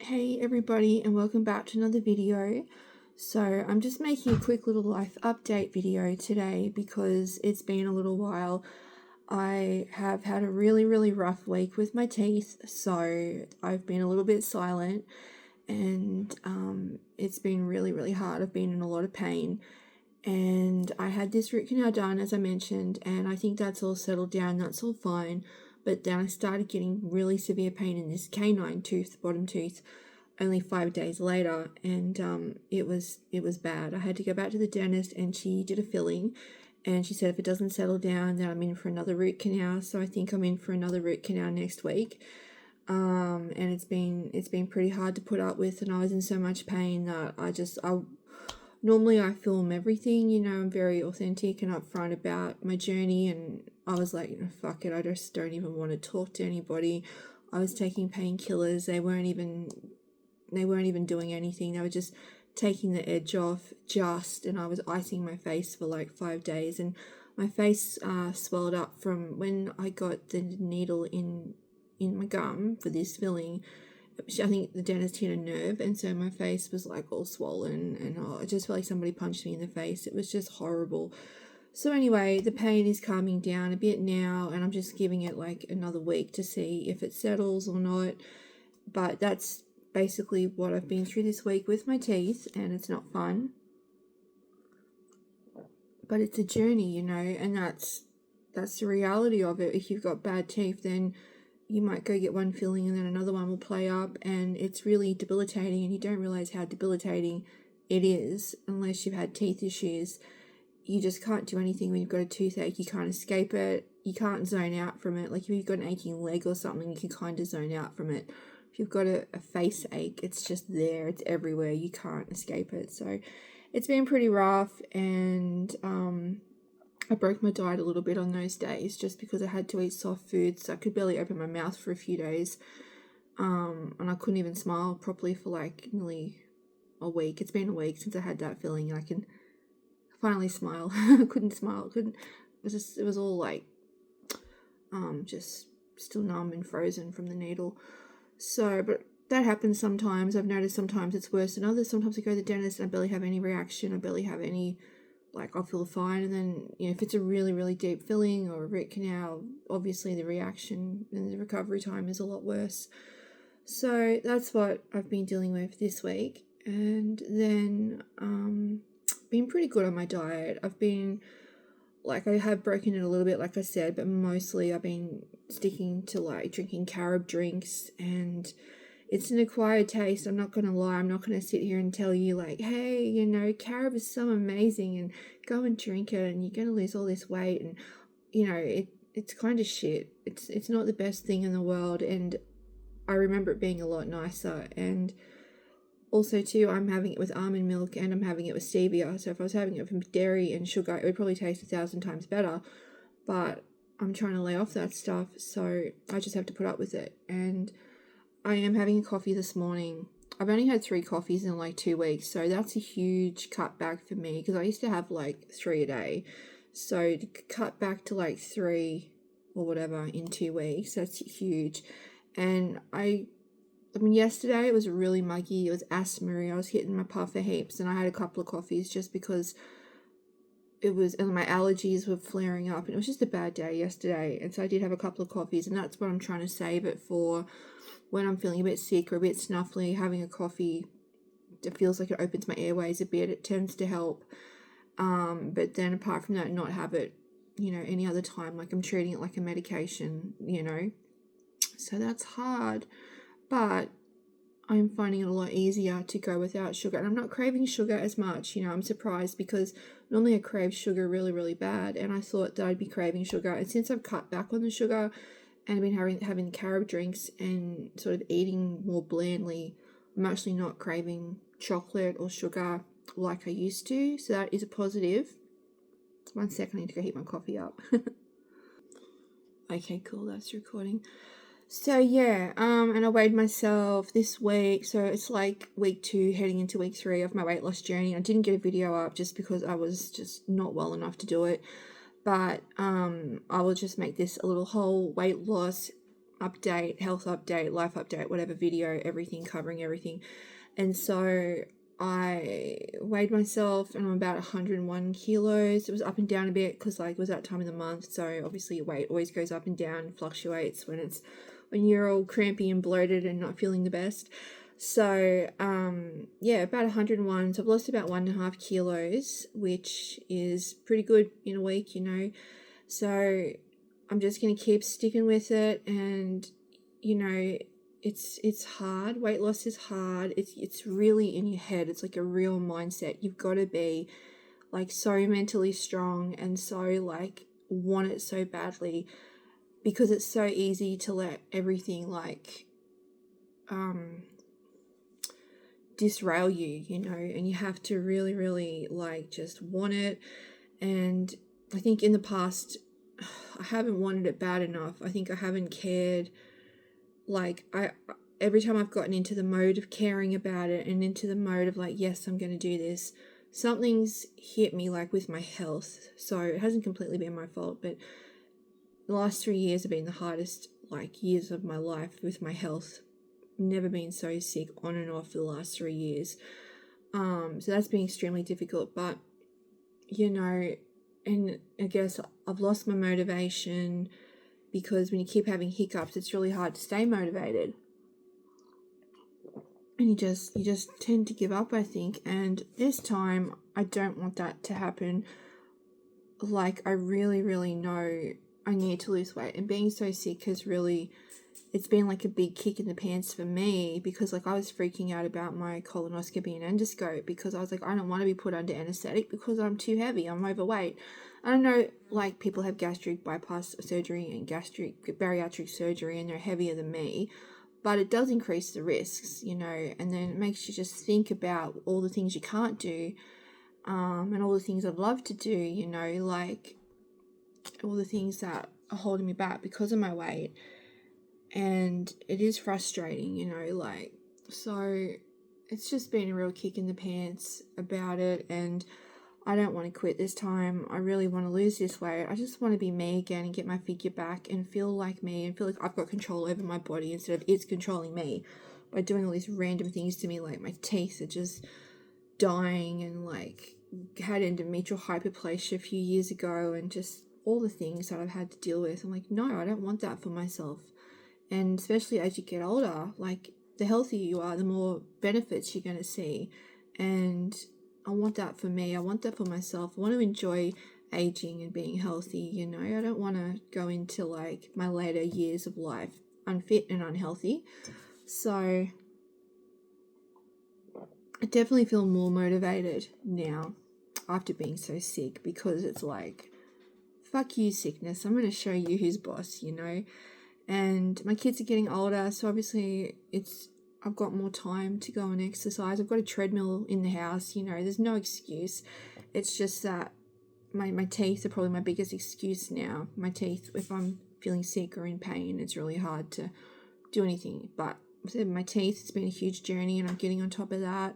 Hey everybody, and welcome back to another video. So I'm just making a quick little life update video today because it's been a little while. I have had a really rough week with my teeth, so I've been a little bit silent, and it's been really hard. I've been in a lot of pain, and I had this root canal done, as I mentioned, and I think that's all settled down. That's all fine. But then I started getting really severe pain in this canine tooth, bottom tooth, only 5 days later, and it was bad. I had to go back to the dentist, and she did a filling, and she said if it doesn't settle down, then I'm in for another root canal. So I think I'm in for another root canal next week. And it's been pretty hard to put up with, and I was in so much pain that I normally I film everything, I'm very authentic and upfront about my journey, and I was like, fuck it, I just don't even want to talk to anybody. I was taking painkillers. They weren't even doing anything. They were just taking the edge off and I was icing my face for like 5 days, and my face swelled up from when I got the needle in my gum for this filling. I think the dentist hit a nerve, and so my face was like all swollen, and I just felt like somebody punched me in the face. It was just horrible. So anyway, the pain is calming down a bit now, and I'm just giving it like another week to see if it settles or not. But that's basically what I've been through this week with my teeth, and it's not fun. But it's a journey, and that's the reality of it. If you've got bad teeth, then you might go get one filling and then another one will play up, and it's really debilitating, and you don't realize how debilitating it is unless you've had teeth issues. You just can't do anything when you've got a toothache. You can't escape it. You can't zone out from it. Like if you've got an aching leg or something, you can kind of zone out from it. If you've got a face ache, it's just there. It's everywhere. You can't escape it. So it's been pretty rough, and I broke my diet a little bit on those days just because I had to eat soft foods. I could barely open my mouth for a few days, and I couldn't even smile properly for like nearly a week. It's been a week since I had that feeling, and I can finally smile. I couldn't smile. It was all like just still numb and frozen from the needle. So, but that happens sometimes. I've noticed sometimes it's worse than others. Sometimes I go to the dentist and I barely have any reaction. I barely have any, like, I'll feel fine. And then, if it's a really deep filling or a root canal, obviously the reaction and the recovery time is a lot worse. So that's what I've been dealing with this week. And then been pretty good on my diet. I've been, like, I have broken it a little bit, like I said, but mostly I've been sticking to, like, drinking carob drinks, and it's an acquired taste. I'm not going to lie. I'm not going to sit here and tell you, like, hey, carob is so amazing and go and drink it and you're going to lose all this weight. And, it's kind of shit. It's not the best thing in the world, and I remember it being a lot nicer. And also, too, I'm having it with almond milk and I'm having it with stevia. So if I was having it from dairy and sugar, it would probably taste 1,000 times better. But I'm trying to lay off that stuff, so I just have to put up with it. And I am having a coffee this morning. I've only had 3 coffees in like 2 weeks, so that's a huge cutback for me because I used to have like 3 a day. So to cut back to like 3 or whatever in 2 weeks, that's huge. And I mean, yesterday it was really muggy. It was asthma. I was hitting my puffer heaps, and I had a couple of coffees just because and my allergies were flaring up, and it was just a bad day yesterday. And so I did have a couple of coffees, and that's what I'm trying to save it for when I'm feeling a bit sick or a bit snuffly. Having a coffee, it feels like it opens my airways a bit. It tends to help. But then apart from that, not have it, any other time. Like I'm treating it like a medication, So that's hard. But I'm finding it a lot easier to go without sugar. And I'm not craving sugar as much. I'm surprised because normally I crave sugar really bad. And I thought that I'd be craving sugar. And since I've cut back on the sugar and I've been having carob drinks and sort of eating more blandly, I'm actually not craving chocolate or sugar like I used to. So that is a positive. 1 second, I need to go heat my coffee up. Okay, cool. That's recording. So yeah, and I weighed myself this week, so it's like week 2 heading into week 3 of my weight loss journey. I didn't get a video up just because I was just not well enough to do it, but I will just make this a little whole weight loss update, health update, life update, whatever video, everything, covering everything. And so I weighed myself and I'm about 101 kilos. It was up and down a bit because like it was that time of the month. So obviously your weight always goes up and down, fluctuates when you're all crampy and bloated and not feeling the best. So yeah, about 101. So I've lost about 1.5 kilos, which is pretty good in a week, you know. So I'm just going to keep sticking with it, and you know, it's hard. Weight loss is hard. It's really in your head. It's like a real mindset. You've got to be like so mentally strong and so like want it so badly, because it's so easy to let everything like disrail you, you know, and you have to really, really like just want it. And I think in the past I haven't wanted it bad enough. I think I haven't cared. Like every time I've gotten into the mode of caring about it and into the mode of like, yes, I'm going to do this, something's hit me like with my health. So it hasn't completely been my fault, but the last 3 years have been the hardest like years of my life with my health. Never been so sick on and off for the last 3 years. So that's been extremely difficult, but you know, and I guess I've lost my motivation, because when you keep having hiccups, it's really hard to stay motivated. And you just tend to give up, I think. And this time, I don't want that to happen. Like, I really, really know I need to lose weight. And being so sick has really, it's been like a big kick in the pants for me, because like I was freaking out about my colonoscopy and endoscope, because I was like, I don't want to be put under anesthetic because I'm too heavy, I'm overweight. I don't know, like people have gastric bypass surgery and gastric bariatric surgery and they're heavier than me, but it does increase the risks, you know, and then it makes you just think about all the things you can't do, and all the things I'd love to do, you know, like all the things that are holding me back because of my weight. And it is frustrating, you know, like, so it's just been a real kick in the pants about it, and I don't want to quit this time. I really want to lose this weight. I just want to be me again and get my figure back and feel like me and feel like I've got control over my body instead of it's controlling me by doing all these random things to me, like my teeth are just dying, and like had endometrial hyperplasia a few years ago, and just all the things that I've had to deal with. I'm like, no, I don't want that for myself. And especially as you get older, like the healthier you are, the more benefits you're going to see. And I want that for me. I want that for myself. I want to enjoy aging and being healthy, you know. I don't want to go into like my later years of life unfit and unhealthy. So I definitely feel more motivated now after being so sick, because it's like, fuck you, sickness. I'm going to show you who's boss, you know. And my kids are getting older, so obviously I've got more time to go and exercise. I've got a treadmill in the house, you know, there's no excuse. It's just that my teeth are probably my biggest excuse now. My teeth, if I'm feeling sick or in pain, it's really hard to do anything. But my teeth, it's been a huge journey, and I'm getting on top of that.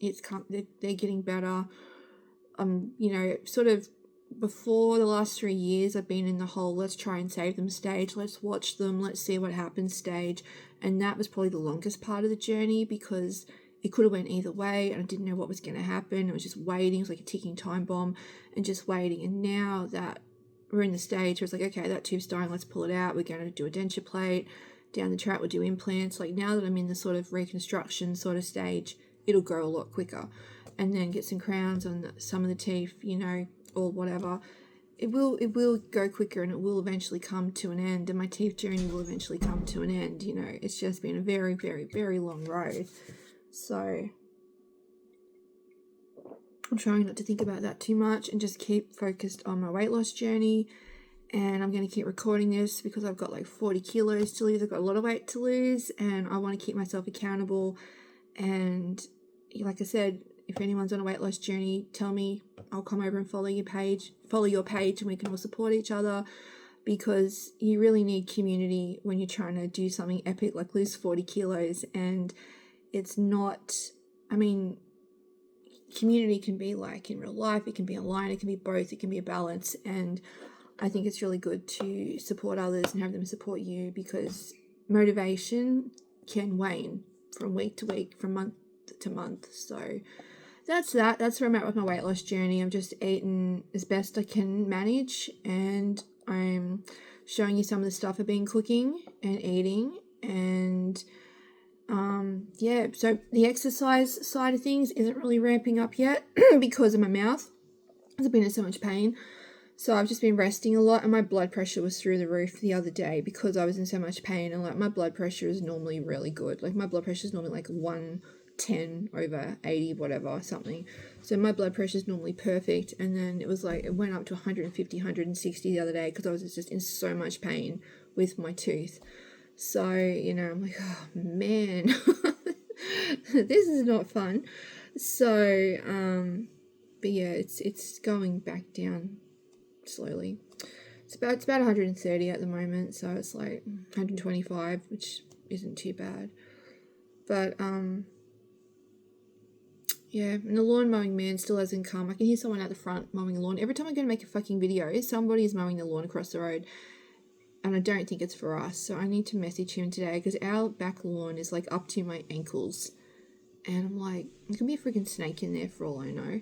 They're getting better. You know, sort of before the last 3 years, I've been in the whole let's try and save them stage, let's watch them, let's see what happens stage, and that was probably the longest part of the journey, because it could have went either way and I didn't know what was going to happen. I was just waiting. It was like a ticking time bomb and just waiting. And now that we're in the stage where it's like, okay, that tube's dying, let's pull it out, we're going to do a denture plate, down the track we'll do implants. Like now that I'm in the sort of reconstruction sort of stage, it'll grow a lot quicker, and then get some crowns on some of the teeth, you know, or whatever. It will go quicker, and it will eventually come to an end, and my teeth journey will eventually come to an end, you know. It's just been a very, very, very long road. So I'm trying not to think about that too much and just keep focused on my weight loss journey. And I'm going to keep recording this because I've got like 40 kilos to lose. I've got a lot of weight to lose, and I want to keep myself accountable. And like I said, if anyone's on a weight loss journey, tell me. I'll come over and follow your page, and we can all support each other, because you really need community when you're trying to do something epic like lose 40 kilos. And it's not, I mean, community can be like in real life, it can be online, it can be both, it can be a balance. And I think it's really good to support others and have them support you, because motivation can wane from week to week, from month to month. So that's that. That's where I'm at with my weight loss journey. I'm just eating as best I can manage, and I'm showing you some of the stuff I've been cooking and eating. And yeah, so the exercise side of things isn't really ramping up yet because of my mouth. I've been in so much pain. So I've just been resting a lot, and my blood pressure was through the roof the other day because I was in so much pain. And like, my blood pressure is normally really good. Like, my blood pressure is normally like 110/80, whatever, something. So my blood pressure is normally perfect. And then it was like, it went up to 150, 160 the other day because I was just in so much pain with my tooth. So, you know, I'm like, oh man, this is not fun. So, but yeah, it's going back down slowly. It's about 130 at the moment, so it's like 125, which isn't too bad. But yeah, and the lawn mowing man still hasn't come. I can hear someone at the front mowing the lawn. Every time I go to make a fucking video, somebody is mowing the lawn across the road, and I don't think it's for us. So I need to message him today because our back lawn is like up to my ankles, and I'm like, there could be a freaking snake in there for all I know.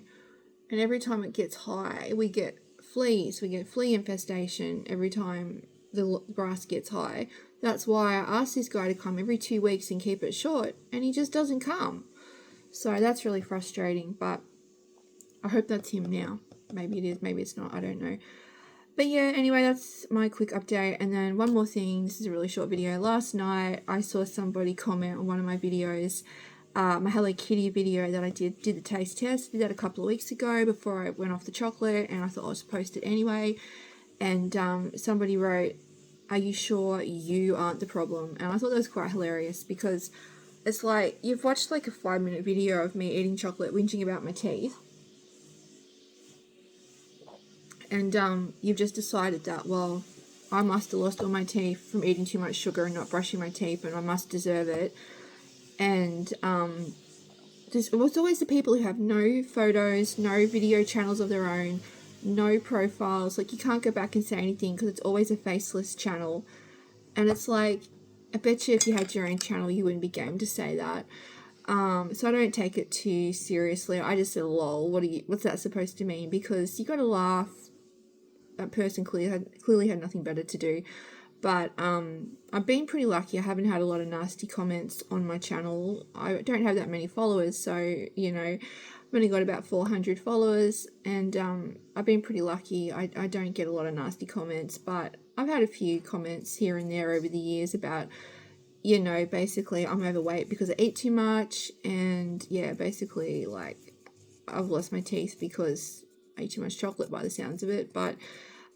And every time it gets high, we get fleas. We get flea infestation every time the grass gets high. That's why I asked this guy to come every 2 weeks and keep it short, and he just doesn't come. So that's really frustrating, but I hope that's him now. Maybe it is, maybe it's not, I don't know. But yeah, anyway, that's my quick update. And then one more thing, this is a really short video. Last night, I saw somebody comment on one of my videos, my Hello Kitty video that I did the taste test. I did that a couple of weeks ago before I went off the chocolate, and I thought I was post it anyway. And somebody wrote, "Are you sure you aren't the problem?" And I thought that was quite hilarious because it's like, you've watched like a 5-minute video of me eating chocolate, whinging about my teeth, and you've just decided that, well, I must have lost all my teeth from eating too much sugar and not brushing my teeth, and I must deserve it. And there's always the people who have no photos, no video channels of their own, no profiles. Like, you can't go back and say anything because it's always a faceless channel. And it's like, I bet you if you had your own channel, you wouldn't be game to say that. So I don't take it too seriously. I just said, lol, what's that supposed to mean? Because you got to laugh. That person clearly had nothing better to do. But I've been pretty lucky. I haven't had a lot of nasty comments on my channel. I don't have that many followers, so, you know, I've only got about 400 followers, and I've been pretty lucky. I don't get a lot of nasty comments, but I've had a few comments here and there over the years about, you know, basically I'm overweight because I eat too much, and yeah, basically like I've lost my teeth because I ate too much chocolate by the sounds of it. But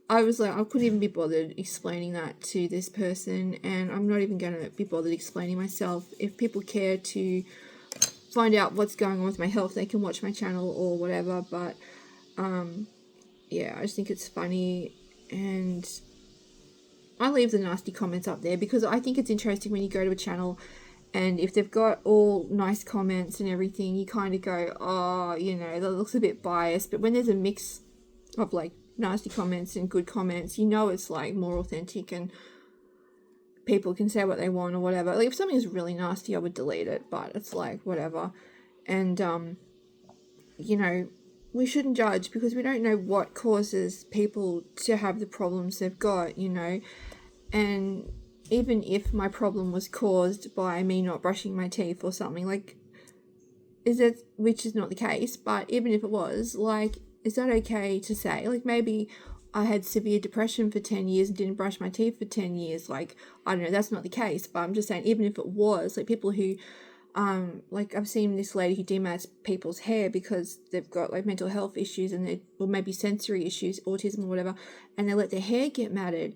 I was like, I couldn't even be bothered explaining that to this person, and I'm not even going to be bothered explaining myself. If people care to find out what's going on with my health, they can watch my channel or whatever. But yeah, I just think it's funny, and I leave the nasty comments up there because I think it's interesting when you go to a channel and if they've got all nice comments and everything, you kind of go, oh, you know, that looks a bit biased. But when there's a mix of like nasty comments and good comments, you know, it's like more authentic and people can say what they want or whatever. Like, if something is really nasty, I would delete it, but it's like whatever. And you know, we shouldn't judge because we don't know what causes people to have the problems they've got, you know. And even if my problem was caused by me not brushing my teeth or something, like, which is not the case, but even if it was, like, is that okay to say? Like, maybe I had severe depression for 10 years and didn't brush my teeth for 10 years. Like, I don't know, that's not the case, but I'm just saying, even if it was, like, people who, like, I've seen this lady who demats people's hair because they've got, like, mental health issues or maybe sensory issues, autism or whatever, and they let their hair get matted.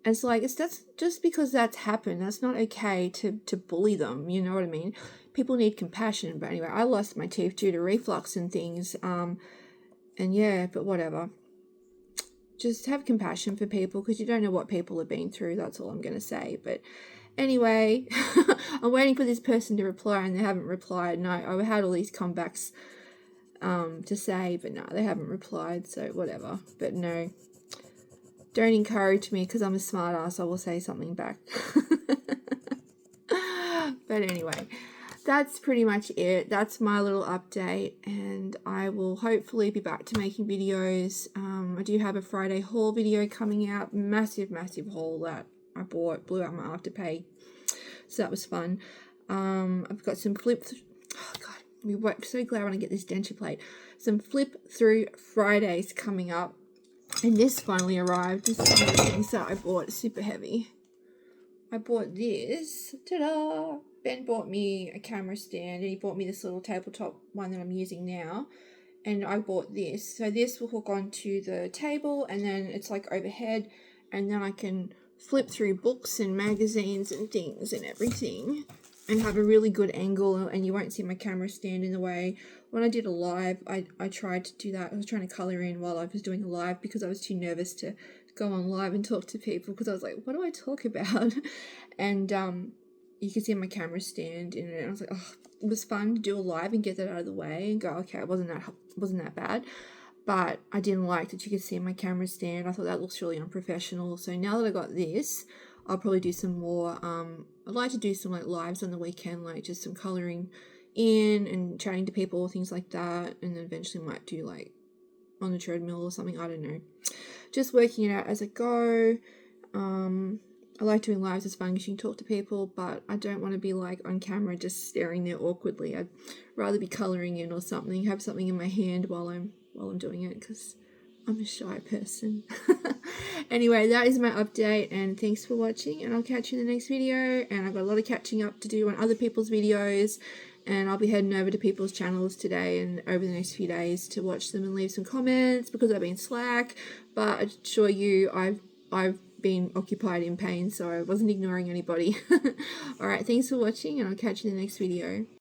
And it's like, that's just because that's happened. That's not okay to bully them, you know what I mean? People need compassion. But anyway, I lost my teeth due to reflux and things, and yeah, but whatever. Just have compassion for people because you don't know what people have been through. That's all I'm going to say. But anyway, I'm waiting for this person to reply and they haven't replied. No, I had all these comebacks to say, but no, they haven't replied. So whatever. But no, don't encourage me because I'm a smart ass. I will say something back. But anyway, that's pretty much it. That's my little update, and I will hopefully be back to making videos. I do have a Friday haul video coming out. Massive haul that I bought. Blew out my Afterpay. So that was fun. I've got some oh god, I'm so glad when I get this denture plate. Some flip through Fridays coming up. And this finally arrived. This is one of the things that I bought. It's super heavy. I bought this. Ta-da! Ben bought me a camera stand and he bought me this little tabletop one that I'm using now. And I bought this. So this will hook onto the table and then it's like overhead. And then I can flip through books and magazines and things and everything and have a really good angle, and you won't see my camera stand in the way. When I did a live, I tried to do that. I was trying to colour in while I was doing a live because I was too nervous to go on live and talk to people because I was like, what do I talk about? And you could see my camera stand in it, and I was like, oh, it was fun to do a live and get that out of the way and go, okay, it wasn't that bad. But I didn't like that you could see my camera stand. I thought that looks really unprofessional. So now that I got this, I'll probably do some more. I'd like to do some like lives on the weekend, like just some colouring in and chatting to people, things like that. And then eventually might do like on the treadmill or something. I don't know. Just working it out as I go. I like doing lives as fun because you can talk to people, but I don't want to be like on camera just staring there awkwardly. I'd rather be colouring in or something, have something in my hand while I'm doing it because I'm a shy person. Anyway, that is my update, and thanks for watching, and I'll catch you in the next video. And I've got a lot of catching up to do on other people's videos, and I'll be heading over to people's channels today and over the next few days to watch them and leave some comments because I've been slack. But I assure you, I've been occupied in pain, so I wasn't ignoring anybody. Alright, thanks for watching, and I'll catch you in the next video.